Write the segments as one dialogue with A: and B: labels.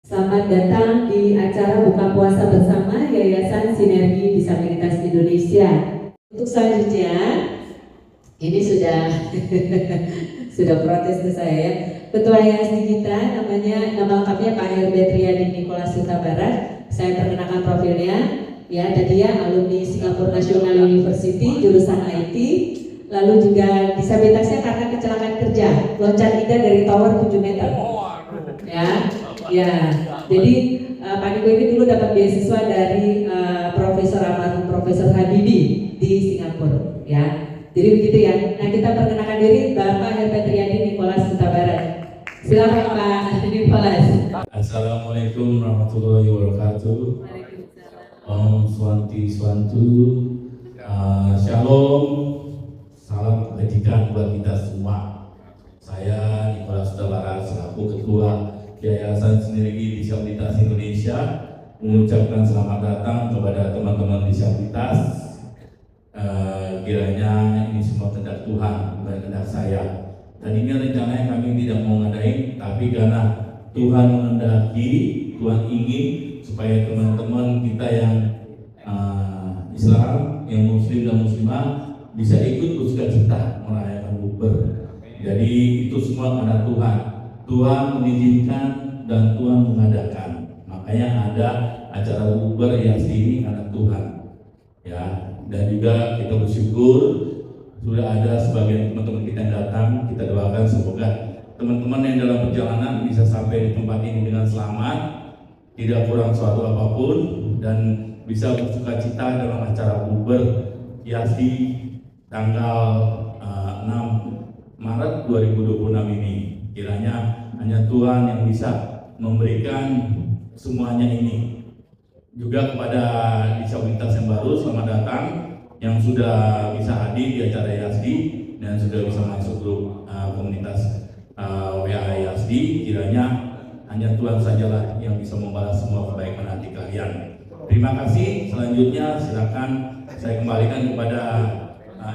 A: Selamat datang di acara buka puasa bersama Yayasan Sinergi Disabilitas Indonesia. Untuk selanjutnya, ini sudah sudah protes ke saya. Ketua YASD kita nama lengkapnya Pak Herbert Riyadi Nicholas Huta Barat. Saya perkenalkan profilnya. Ya, dan dia alumni Singapore National University jurusan IT. Lalu juga disabilitasnya karena kecelakaan kerja, loncat indah dari tower 7 meter. Ya, jadi Pak Niko ini dulu dapat beasiswa dari Profesor Habibie di Singapura, ya. Jadi begitu ya. Nah, kita perkenalkan diri Bapak Herbert Riyadi Nicholas Huta Barat. Silakan Pak Nicholas.
B: Assalamualaikum warahmatullahi wabarakatuh. Om Swanti Swantu. Shalom. Salam kebajikan buat kita semua. Saya Nicholas Huta Barat selaku Ketua Yayasan Sinergi Disabilitas Indonesia mengucapkan selamat datang kepada teman-teman disabilitas. Kiranya ini semua kehendak Tuhan, bukan kehendak saya. Tadinya rencananya kami tidak mau ngadain, tapi karena Tuhan menghendaki, Tuhan ingin supaya teman-teman kita yang Islam, yang Muslim dan Muslimah bisa ikut bersukacita merayakan Bukber. Jadi itu semua karena Tuhan. Tuhan mengizinkan dan Tuhan mengadakan. Makanya ada acara Bukber yang ini karena Tuhan. Ya, dan juga kita bersyukur sudah ada sebagian teman-teman kita yang datang. Kita doakan semoga teman-teman yang dalam perjalanan bisa sampai di tempat ini dengan selamat, tidak kurang suatu apapun, dan bisa bersukacita dalam acara Bukber YASD tanggal 6 Maret 2026 ini. Kiranya hanya Tuhan yang bisa memberikan semuanya ini. Juga kepada disabilitas yang baru, selamat datang yang sudah bisa hadir di acara YASD dan sudah bisa masuk grup komunitas WA YASD. Kiranya hanya Tuhan sajalah yang bisa membalas semua kebaikan hati kalian. Terima kasih. Selanjutnya silakan saya kembalikan kepada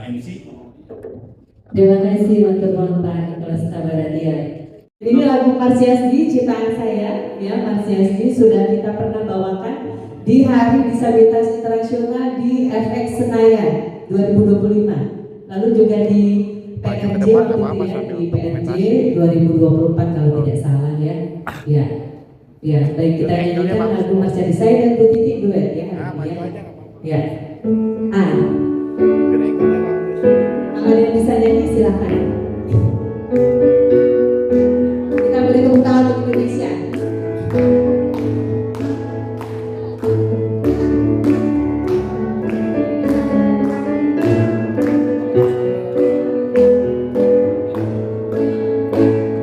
B: MC.
A: Terima kasih untuk Pak Nicholas Huta Barat. Ini lagu Marsiasdi ciptaan saya, ya. Marsiasdi sudah kita pernah bawakan di Hari Disabilitas Internasional di FX Senayan 2025. Lalu juga di PNJ di PNJ 2024 kalau tidak salah, ya. Ya, baik, kita nyanyikan lagu Marsiasdi saya dan Bu Titi duet, ya. Ya. Kalau yang bisa nyanyi silakan. Kita beri tepuk tangan untuk Indonesia.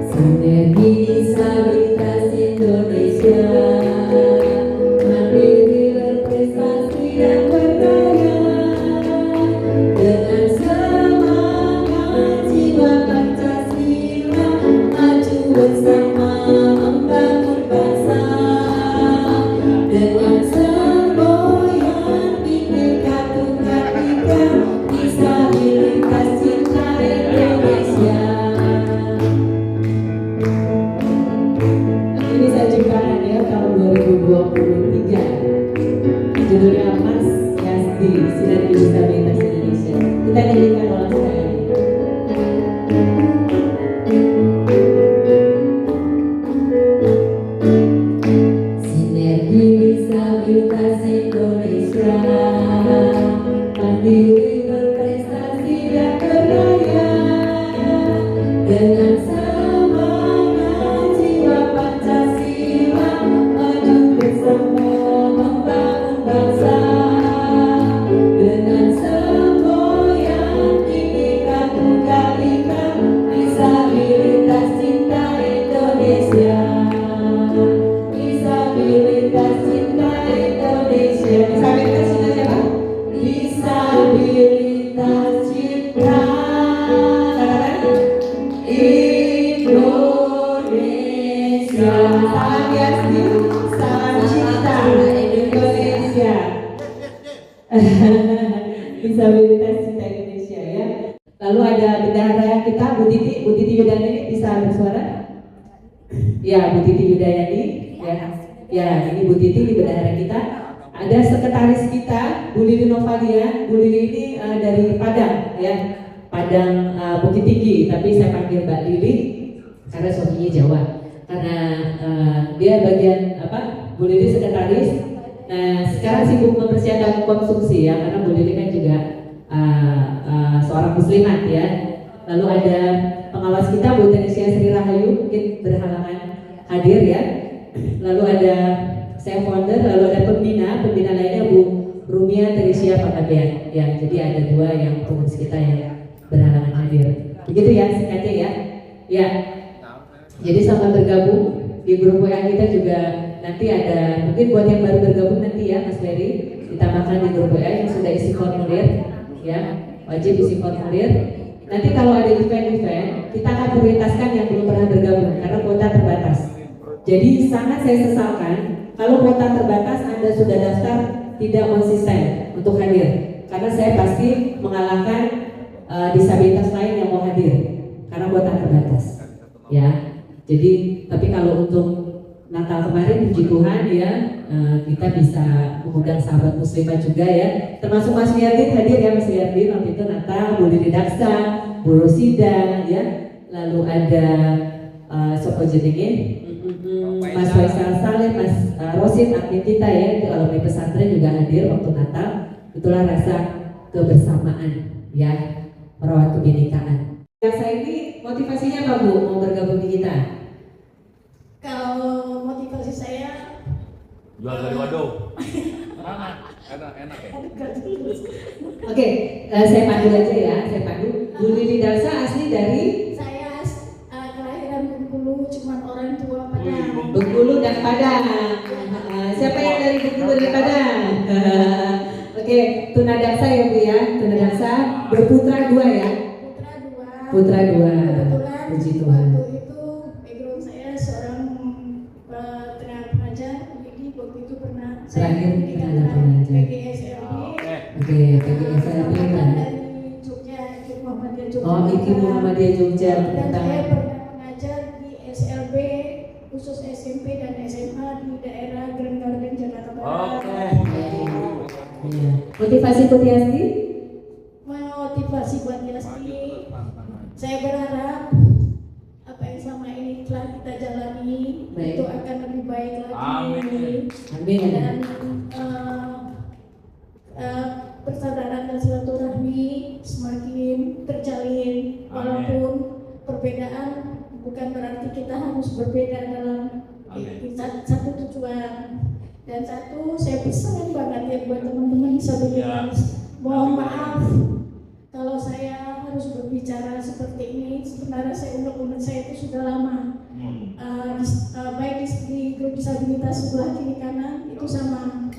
A: Sinergi Disabilitas Indonesia mandiri berprestasi dan berdaya dengan semangat jiwa Pancasila maju bersama membangun bangsa dengan semboyan Bhinneka Tunggal Ika disabilitas cinta Indonesia. Ini saya ciptakan ya tahun 2023. Judulnya Mas Yasdi Sinergi Disabilitas Indonesia. Kita nyanyikan ulang sekali. Sinergi Disabilitas Indonesia mandiri berprestasi dan berdaya dengan semangat jiwa Pancasila maju bersama membangun bangsa dengan semboyan Bhinneka Tunggal Ika disabilitas cinta Indonesia. Disabilitas cinta Indonesia. Disabilitas cinta siapa? Disabilitas cinta Indonesia. Salam Yasdi, salam cinta Indonesia. Disabilitas cinta Indonesia, ya. Lalu ada bendahara kita Bu Titi Yudani bisa bersuara? Ya, Bu Titi Yudayani, ya. Ya, ini Bu Titi, ini bendahara kita. Ada sekretaris kita, Bu Lili Novalia. Bu Lili ini dari Padang, ya, Padang Bukit Tinggi. Tapi saya panggil Mbak Lili karena suaminya Jawa. Karena dia bagian apa? Bu Lili sekretaris. Nah, sekarang sibuk mempersiapkan konsumsi ya, karena Bu Lili kan juga seorang muslimat ya. Lalu ada pengawas kita Bu Teresia Sri Rahayu, mungkin berhalangan hadir ya. Lalu ada saya founder, lalu ada pembina lainnya Bu Rumia Teresia Pakabean. Ya, jadi ada dua yang pengurus kita yang berhalangan hadir. Begitu ya singkatnya ya. Ya. Jadi selamat bergabung di grup WA kita juga. Nanti ada mungkin buat yang baru bergabung nanti ya Mas Ferry, ditambahkan di grup WA yang sudah isi formulir ya, wajib isi formulir. Nanti kalau ada event-event kita akan prioritaskan yang belum pernah bergabung karena kuota terbatas. Jadi sangat saya sesalkan kalau kuota terbatas Anda sudah daftar tidak konsisten untuk hadir, karena saya pasti mengalahkan disabilitas lain yang mau hadir karena kuota terbatas ya. Jadi tapi kalau untuk Natal kemarin puji Tuhan ya, kita bisa mengundang sahabat muslimah juga ya, termasuk Mas Wiyardin hadir ya. Mas Wiyardin waktu itu Natal, Bu Lili Daksa, Bu Rosida ya, lalu ada Sopo Jenenge, Mas Faisal Saleh, Mas Rosid admin kita ya, itu alumni pesantren juga hadir waktu Natal. Itulah rasa kebersamaan ya, merawat kebinekaan. Yang saya ini motivasinya apa Bu mau bergabung di kita?
C: Kalau motivasi saya
B: jual dari waduh. Enak ya.
A: Oke, saya pandu aja ya, saya pandu. Bu Lili Daksa asli dari
C: saya kelahiran Bengkulu, cuman orang tua Padang.
A: Bengkulu dan Padang. Siapa yang dari Bengkulu dan Padang? Oke, Tuna Daksa ya Bu ya, Tuna Daksa berputra dua ya. Putra dua.
C: Kebetulan
A: Puji Tuhan.
C: waktu itu background saya seorang tenaga pengajar, jadi waktu itu pernah
A: Terakhir
C: di
A: tenaga pengajar.
C: PGSLB.
A: Oke, PGSLB kan.
C: Dari Jogja, IKIP Muhammadiyah Jogja.
A: Oh, IKIP Muhammadiyah Jogja.
C: Dan saya pernah mengajar di SLB khusus SMP dan SMA di daerah Grand Garden Jakarta Barat.
A: Iya. Motivasi Kutiasti?
C: Motivasi buat Yasti, saya berharap apa yang selama ini telah kita jalani
A: Baik.
C: itu akan lebih baik lagi.
A: Amin.
C: Dan persaudaraan dan silaturahmi semakin terjalin, walaupun perbedaan bukan berarti kita harus berbeda dalam satu tujuan. Dan satu, saya pesan banget ya buat teman-teman disabilitas, mohon maaf kalau saya harus berbicara seperti ini. Sebenarnya saya unek-unek saya itu sudah lama, baik di grup disabilitas sebelah kiri kanan itu sama.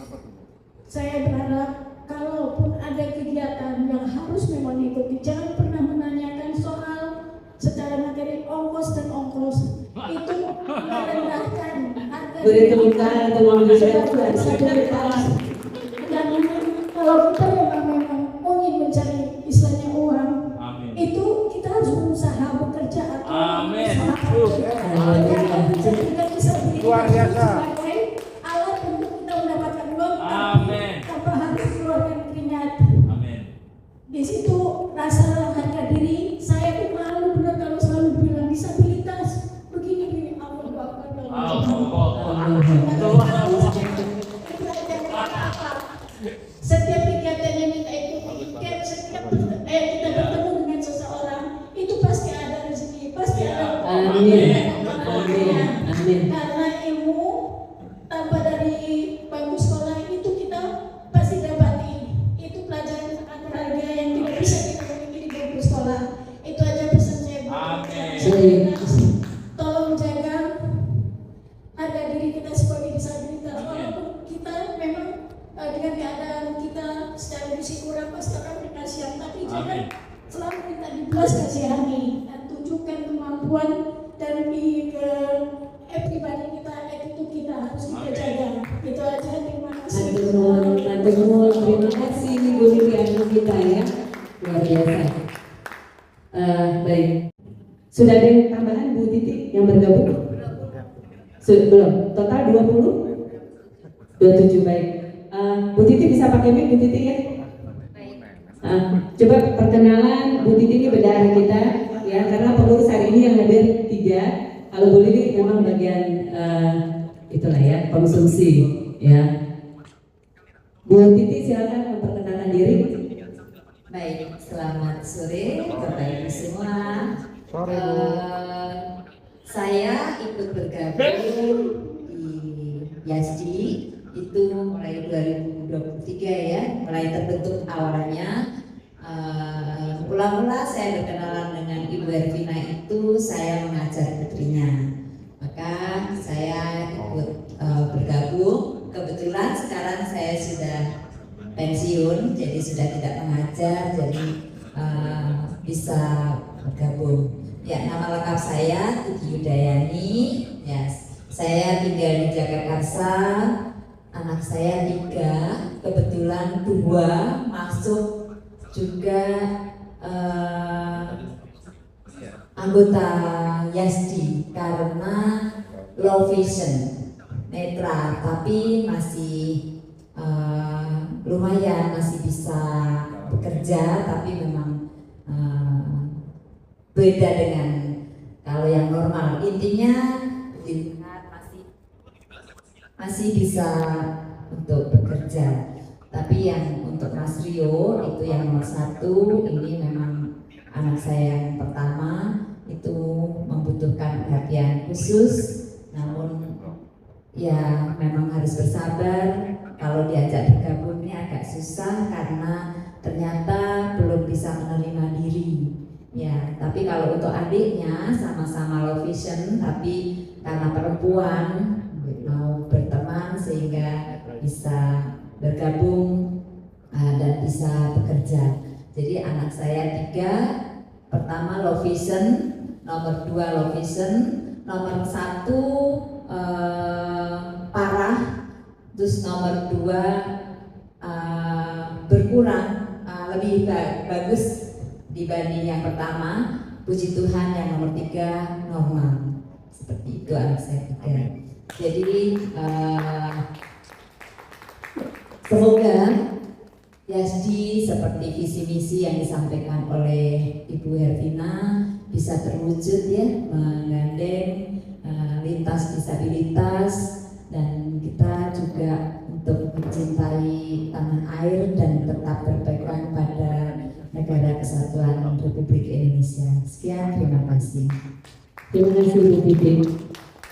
C: Saya berharap kalaupun ada kegiatan yang harus memang diikuti, jangan pernah menanyakan soal secara materi ongkos dan ongkos. Itu merendahkan harga
A: Berita atau
C: disabilitas. Dan kalau kita memang ingin mencari istilahnya uang, itu kita harus berusaha bekerja atau menjadikan disabilitas sebagai alat untuk kita mendapatkan uang tanpa harus keluarkan keringat. Di situ rasa harga diri saya tuh malu benar kalau selalu bilang disabilitas begini setiap kegiatan yang kita ikuti, setiap kita bertemu dengan seseorang itu pasti ada rezeki, pasti ada.
A: Amin.
C: Karena ilmu tanpa dari bangku sekolah itu kita pasti dapati. Itu pelajaran sangat berharga yang tidak bisa kita miliki di bangku sekolah. Itu aja pesan saya buat disabilitas. Tolong jaga harga diri kita sebagai disabilitas. Walaupun kita memang dengan keadaan kita secara fisik kurang pasti akan berkasihan, tapi jangan selalu minta dibelas kasihani dan tunjukkan kemampuan dan di pribadi kita, attitude kita harus kita jaga. Itu aja, terima kasih.
A: Terima kasih Bu Lili Anu kita ya, luar biasa. Baik, sudah ada tambahan Bu Titi yang bergabung? Belum, total 20? 27 baik. Bu Titi bisa pakai mic, Bu Titi ya? Coba perkenalan Bu Titi ini bendahara kita ya, karena pengurus hari ini yang hadir 3. Kalau Bu Lili memang bagian itulah ya, konsumsi ya. Bu Titi silakan memperkenalkan diri.
D: Baik, selamat sore Bapak Ibu semua. Saya ikut bergabung di YASDI itu mulai 2023 ya, mulai terbentuk awalnya. Mula-mula saya berkenalan dengan Ibu Hervina itu saya mengajar putrinya, maka saya ikut bergabung. Kebetulan sekarang saya sudah pensiun, jadi sudah tidak mengajar, jadi bisa bergabung. Ya, nama lengkap saya Tuti Yudayani. Ya, saya tinggal di Jakarta. Anak saya 3, kebetulan 2 masuk juga anggota YASDI karena low vision, netra, tapi masih lumayan, masih bisa bekerja, tapi memang beda dengan kalau yang normal. Intinya dilihat masih bisa untuk bekerja, tapi yang untuk Mas Rio itu yang nomor 1, ini memang anak saya yang pertama, itu membutuhkan perhatian khusus, namun ya memang harus bersabar. Kalau diajak bergabung ini agak susah karena ternyata belum bisa menerima diri ya. Tapi kalau untuk adiknya sama-sama low vision, tapi karena perempuan mau berteman sehingga bisa bergabung dan bisa bekerja. Jadi anak saya 3, pertama low vision, nomor 2 low vision, nomor 1 parah, terus nomor 2 berkurang, lebih bagus dibanding yang pertama. Puji Tuhan yang nomor 3 normal. Seperti itu anak saya 3. Jadi semoga YASDI seperti visi misi yang disampaikan oleh Ibu Hervina bisa terwujud ya, menggandeng lintas disabilitas, dan kita juga untuk mencintai tanah air dan tetap berpegang pada Negara Kesatuan Republik Indonesia. Sekian, terima kasih.
A: Terima kasih Bu Titi.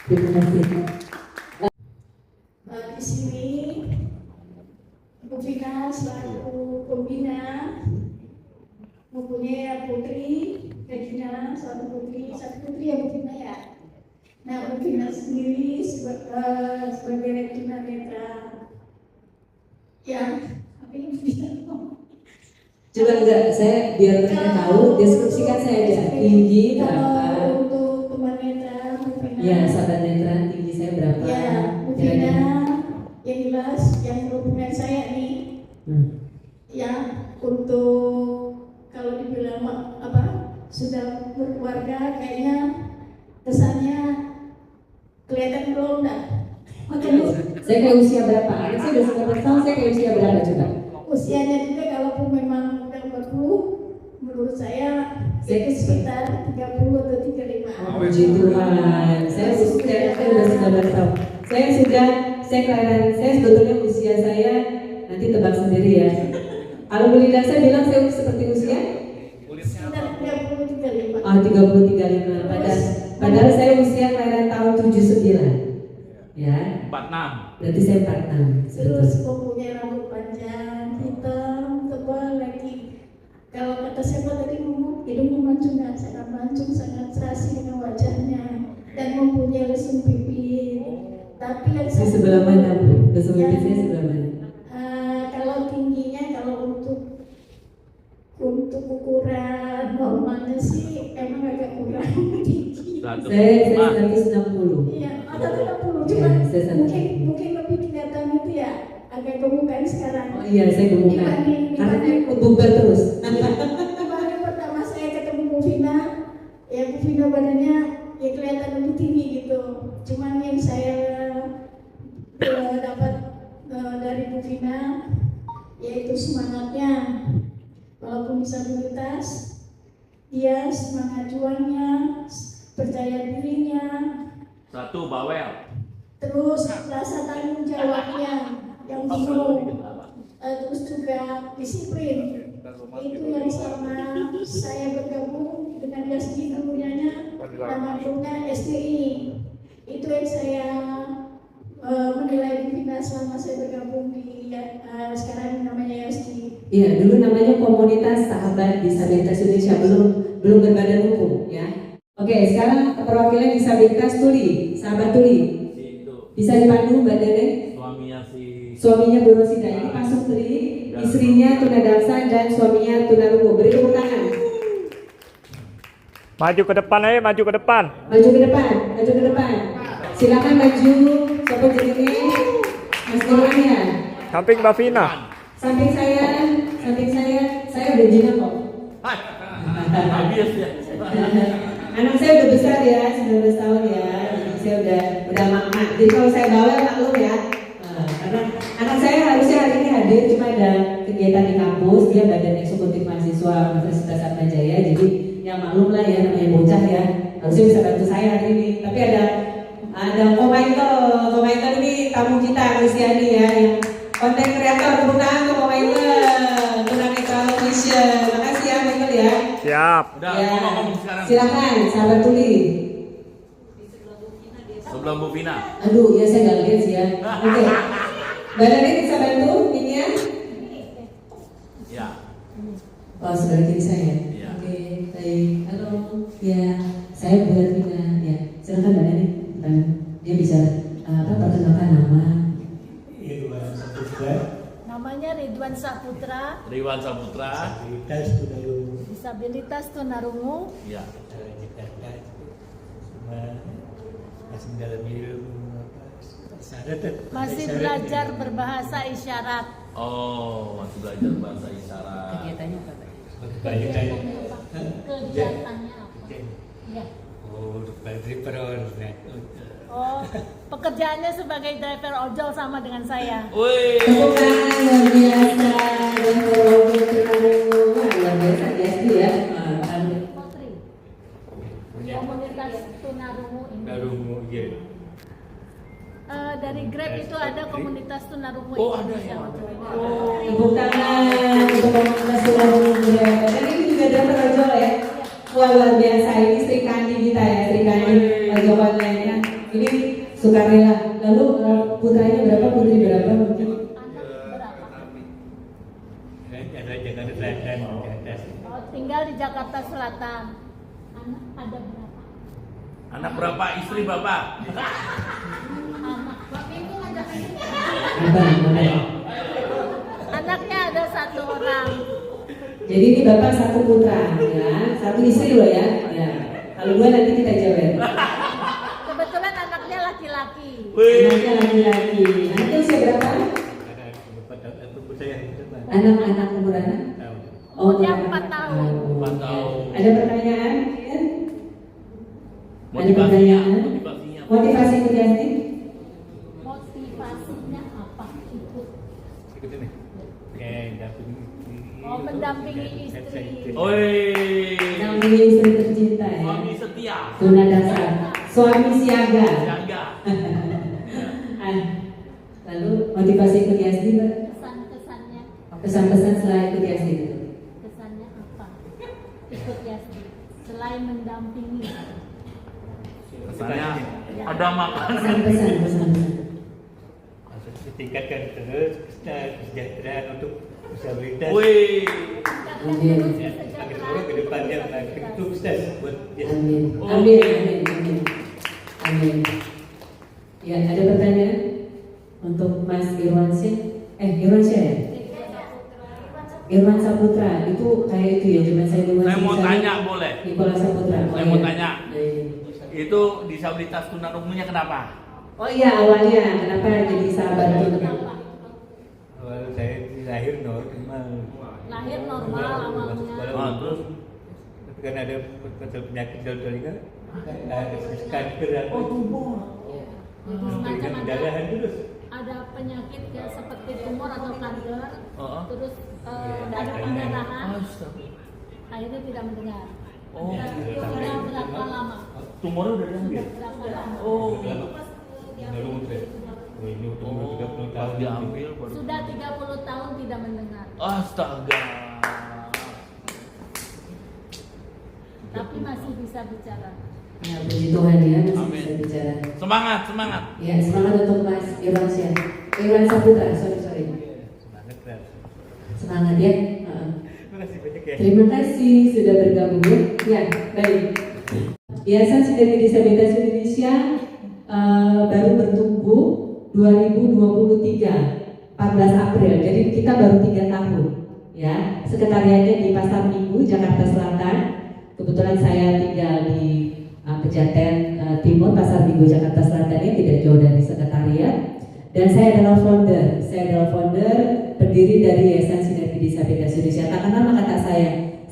A: Terima kasih.
C: Di sini Bu Vina selaku pembina mempunyai putri, Regina, satu putri ya Bu Vina ya. Nah, Bu Vina sendiri sebagai Regina Netra yang apa yang bisa
A: Coba enggak, saya biar mereka tahu, deskripsikan saya aja. Tinggi berapa?
C: Untuk teman netra, Bu Vina.
A: Ya, sahabat netra, tinggi saya berapa?
C: Ya, Bu Vina, yang jelas yang berhubungan saya nih. Ya, untuk kalau dibilang apa sudah berkeluarga, kayaknya kesannya kelihatan belum dah. Makanya
A: Saya kayak usia berapa? Anak saya udah 19 tahun, saya kayak usia berapa coba?
C: usianya juga kalaupun memang udah 40, menurut saya itu sekitar 30 atau 35.
A: Puji Tuhan, saya udah 19 tahun. Saya kelahiran, saya sebetulnya usia saya nanti tebak sendiri ya. Kalau Bu Lila saya bilang saya seperti usia?
C: Sekitar 30 35.
A: 30 35. Padahal saya usia kelahiran tahun 79. Ya.
B: 46.
A: Berarti saya 46.
C: Terus mempunyai rambut panjang, hitam, tebal lagi. Kalau kata siapa tadi ngomong, hidungnya mancung, sangat mancung, sangat serasi dengan wajahnya, dan mempunyai lesung pipi. Tapi yang
A: Di sebelah mana Bu? Lesung pipi saya sebelah mana?
C: Kalau tingginya, kalau untuk ukuran normalnya sih emang agak kurang tinggi.
A: Saya 160.
C: Iya, atau 60 cuma
A: Ya, saya
C: mungkin lebih kelihatan itu ya, agak gemukan sekarang.
A: Oh iya, saya gemukan. Karena saya bubar terus.
C: Kemarin pertama saya ketemu Bu Vina, ya Bu Vina badannya ya kelihatan lebih tinggi gitu. Cuman yang saya dapat dari Bu Vina, yaitu semangatnya. Walaupun disabilitas, dia semangat juangnya, percaya dirinya,
B: Satu bawel.
C: terus rasa tanggung jawabnya yang penuh, terus juga disiplin. Itu yang selama saya bergabung dengan Yasmin dulunya namanya SDI. Itu yang saya menilai Vina selama saya bergabung di sekarang namanya YSD.
A: Iya, dulu namanya Komunitas Sahabat Disabilitas Indonesia, belum berbadan hukum ya. Oke, sekarang perwakilan disabilitas Tuli, sahabat Tuli. Bisa dipandu Mbak Dede? Suaminya Bu Rosida, ini Pak Sutri, istrinya tunadaksa dan suaminya tunarungu. Beri tepuk tangan.
E: Maju ke depan aja, maju ke depan.
A: Maju ke depan, maju ke depan. Silakan maju, siapa jadinya? Mas Irwan ya.
E: Samping Mbak Vina.
A: Samping saya udah jinak kok.
B: Habis ya.
A: Anak saya udah besar ya, 19 tahun ya. Jadi saya udah mama. Jadi kalau saya bawel maklum ya. Karena anak saya harusnya hari ini hadir, cuma ada kegiatan di kampus. Dia badan eksekutif mahasiswa Universitas Atmajaya. Jadi ya maklum lah ya, namanya bocah ya. Harusnya bisa bantu saya hari ini. Tapi ada komentar ini tamu kita Kristiani ya, yang konten kreator. Tepuk tangan ke komentar Tunanetra Vision. Makasih ya Michael ya.
E: Siap.
B: Udah,
A: Ya.
B: ngomong sekarang.
A: Silakan sahabat Tuli.
B: Sebelum Bu Vina.
A: Aduh, ya saya nggak lihat sih ya. Oke. Mbak Dede bisa bantu ini ya?
B: Ya.
A: Oh, sebelah kiri saya.
B: Iya.
A: Oke, baik. Halo. Ya, saya Bu Vina. Ya, silakan Mbak Dede. Dia bisa perkenalkan nama.
F: Namanya Ridwan Saputra,
B: Ridwan Saputra.
F: disabilitas tunarungu.
B: Ya.
F: Masih belajar berbahasa isyarat.
B: Oh, masih belajar bahasa isyarat.
A: Kegiatannya apa?
F: Kegiatannya apa? Ya. Oh, pekerjaannya sebagai driver ojol sama dengan saya.
B: Wih.
A: Tepuk tangan luar biasa. Dan luar biasa Yasti ya.
F: Putri. Komunitas tunarungu ini. Dari Grab itu ada komunitas tunarungu
B: Oh, ada
F: Indonesia.
B: ya.
A: Tepuk tangan untuk komunitas tunarungu ya. Dan ini juga driver ojol ya. Wah, luar biasa. Ini Sri Kandi kita ya, Sri Kandi ojol online-nya. Ini sukarela. Lalu putranya berapa, putri berapa?
F: Anak berapa? Oh, tinggal di Jakarta Selatan. Anak ada berapa?
B: Anak berapa istri Bapak?
F: Anak.
A: Apa?
F: Anaknya ada 1 orang.
A: Jadi ini bapak 1 putra ya, 1 istri loh ya. Ya. Kalau 2 nanti kita jawab.
F: Kebetulan anaknya laki-laki.
A: Anaknya laki-laki. Anaknya usia berapa? Anak-anak umur anak?
F: Umurnya
A: umur
F: 4
A: anak.
F: tahun.
B: 4 tahun.
A: Ada pertanyaan? Ya? Ada
B: Motivasinya,
A: pertanyaan?
B: motivasinya.
A: Motivasi ikut Yasti?
F: Motivasinya apa? Ikut. Oh, mendampingi istri.
B: Oi.
A: Nampilin istri tercinta ya.
B: Suami setia.
A: Tunadaksa. Suami siaga.
B: Jaga.
A: Lalu motivasi ikut Yasti, Mbak?
F: Kesan-kesannya.
A: Pesan-pesan setelah ikut Yasti itu?
F: Kesannya apa? Ikut Yasti. Selain mendampingi.
B: Kesannya ada makan.
A: Pesan-pesan.
G: Tingkatkan terus kesejahteraan untuk disabilitas.
B: Wih.
A: Amin.
G: Agar semua ke depannya makin sukses buat
A: Amin. Amin. Amin. Amin. Amin. Ya, ada pertanyaan untuk Mas Irwansyah? Irwansyah ya? Irwan Saputra itu kayak itu ya, cuma saya dulu.
B: Saya mau tanya boleh?
A: Nikola Saputra.
B: Saya mau tanya.
A: Iya.
B: Itu disabilitas tunarungunya kenapa?
A: Oh iya, awalnya kenapa jadi sahabat itu?
G: awal saya lahir normal.
F: Lahir normal awalnya.
B: Oh, terus
G: Tapi kan ada penyakit telinga, ada kanker.
F: Oh, tumor. Jadi semacam ada
G: Perdarahan terus.
F: ada penyakit ya seperti tumor atau kanker, terus ada pendarahan, akhirnya tidak mendengar. Dan sudah berapa lama?
B: Tumornya udah diambil.
F: Berapa lama?
B: Pas diambil baru.
F: Sudah 30 tahun tidak mendengar.
B: Astaga.
F: Tapi masih bisa bicara.
A: Ya, puji Tuhan ya, masih
B: Amin.
A: bisa bicara.
B: Semangat, semangat.
A: Ya, semangat untuk Mas Irwansyah. Irwan Saputra, sorry. Semangat ya. Terima kasih sudah bergabung ya. Ya, baik. Yayasan Sinergi Disabilitas Indonesia baru bertumbuh 2023, 14 April. Jadi kita baru 3 tahun. Ya, sekretariatnya di Pasar Minggu, Jakarta Selatan. Kebetulan saya tinggal di Pejaten Timur, Pasar Minggu, Jakarta Selatan, ini tidak jauh dari sekretariat. Dan saya adalah founder pendiri dari Yayasan Sinergi Disabilitas Indonesia. Tak kenal maka tak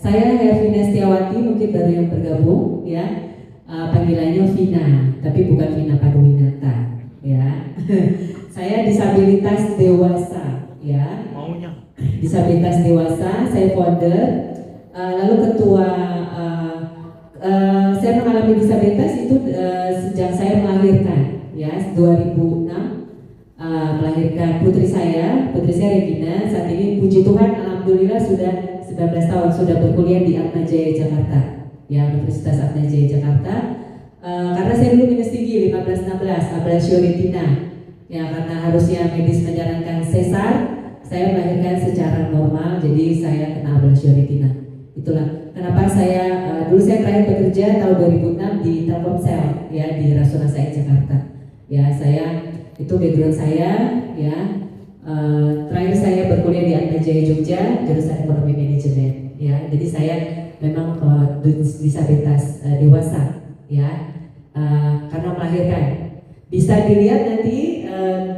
A: saya Hervina Setiawati, mungkin baru yang bergabung ya. Panggilannya Vina, tapi bukan Vina Paduwinata ya. Saya disabilitas dewasa ya.
B: Maunya.
A: Disabilitas dewasa, saya founder. Lalu ketua, saya mengalami disabilitas itu sejak saya melahirkan ya 2006. Melahirkan putri saya Regina. Saat ini puji Tuhan alhamdulillah sudah 19 tahun sudah berkuliah di Atmajaya Jakarta ya, Universitas Atmajaya Jakarta. Karena saya dulu minus tinggi 15-16 ablasio retina ya, karena harusnya medis menyarankan sesar, saya melahirkan secara normal, jadi saya kena ablasio retina. Itulah kenapa saya dulu saya terakhir bekerja tahun 2006 di Telkomsel ya, di Rasuna Said Jakarta ya. Saya itu background saya ya. Terakhir saya berkuliah di Atmajaya Jogja, jurusan ekonomi manajemen ya. Jadi saya memang disabilitas dewasa ya, karena melahirkan. Bisa dilihat nanti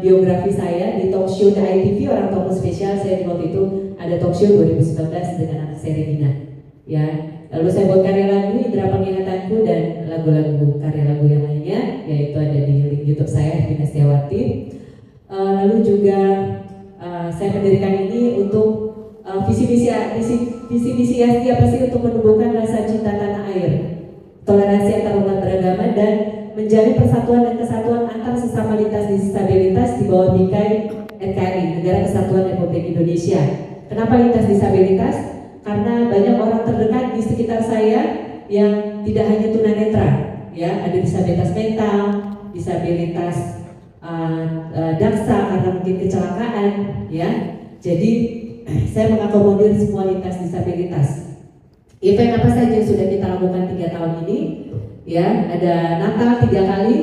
A: biografi saya di talk show The ITV Orang Tua Spesial. Saya waktu itu ada talk show 2019 dengan anak saya Regina ya. Lalu saya buat karya lagu Indra Penginatanku dan lagu-lagu karya lagu yang lainnya, yaitu ada di link YouTube saya Hervina Setiawati. Lalu juga saya mendirikan ini untuk visi misi IASDI apa sih, untuk menumbuhkan rasa cinta tanah air, toleransi antarumat beragama, dan menjalin persatuan dan kesatuan antar sesama lintas disabilitas di bawah bingkai NKRI, Negara Kesatuan Republik Indonesia. Kenapa lintas disabilitas? Karena banyak orang terdekat di sekitar saya yang tidak hanya tunanetra, ya, ada disabilitas mental, disabilitas daksa karena mungkin kecelakaan, ya. Jadi saya mengakomodir semua lintas disabilitas. Event apa saja yang sudah kita lakukan 3 tahun ini, ya, ada Natal 3 kali,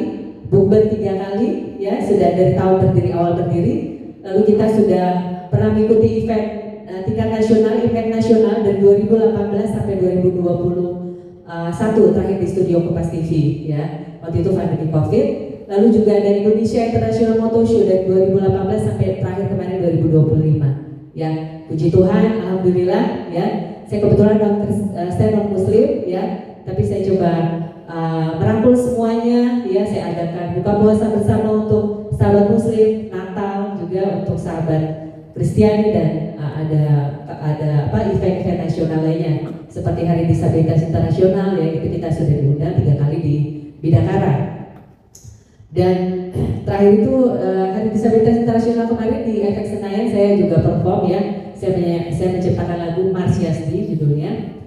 A: Bukber 3 kali, ya, sudah dari tahun berdiri, awal berdiri. Lalu kita sudah pernah mengikuti event tingkat nasional, event nasional dari 2018 sampai 2021 terakhir di studio Kompas TV, ya. Waktu itu pandemi Covid. Lalu juga ada Indonesia International Motor Show dari 2018 sampai terakhir kemarin 2025. Ya, puji Tuhan, alhamdulillah, ya. Saya kebetulan saya non Muslim, ya, tapi saya coba merangkul semuanya, ya. Saya adakan buka puasa bersama untuk sahabat Muslim, Natal juga untuk sahabat Kristiani, dan ada event-event nasional lainnya seperti Hari Disabilitas Internasional, ya, itu kita sudah diundang 3 kali di Bidakara. Dan terakhir itu Hari Disabilitas Internasional kemarin di Efek Senayan saya juga perform, ya. Saya menciptakan lagu Mars Yasdi judulnya.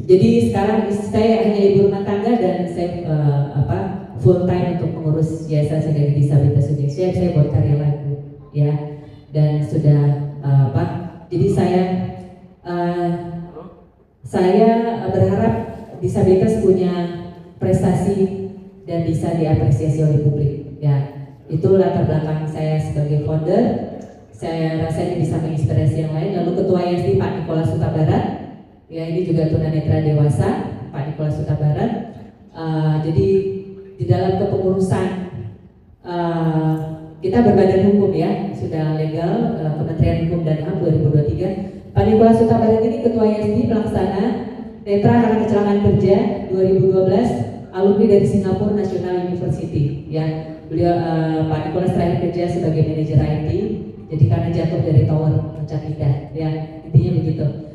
A: Jadi sekarang saya hanya ibu rumah tangga dan saya full time untuk mengurus Yayasan Sinergi Disabilitas Indonesia. Saya buat karya lagu, ya. Dan sudah jadi saya berharap disabilitas punya prestasi dan bisa diapresiasi oleh publik, ya. Itu latar belakang saya sebagai founder. Saya rasa ini bisa menginspirasi yang lain. Lalu ketua IASDI Pak Nikolas Huta Barat, ya, ini juga tunanetra dewasa Pak Nikolas Huta Barat. Jadi di dalam kepengurusan kita berbadan hukum, ya, sudah legal, Kementerian Hukum dan HAM 2023. Pak Nikolas Huta Barat ini ketua IASDI pelaksana netra karena kecelakaan kerja 2012, alumni dari Singapore National University, ya. Beliau Pak Nicholas terakhir kerja sebagai manajer IT, jadi karena jatuh dari tower loncat indah, ya intinya begitu.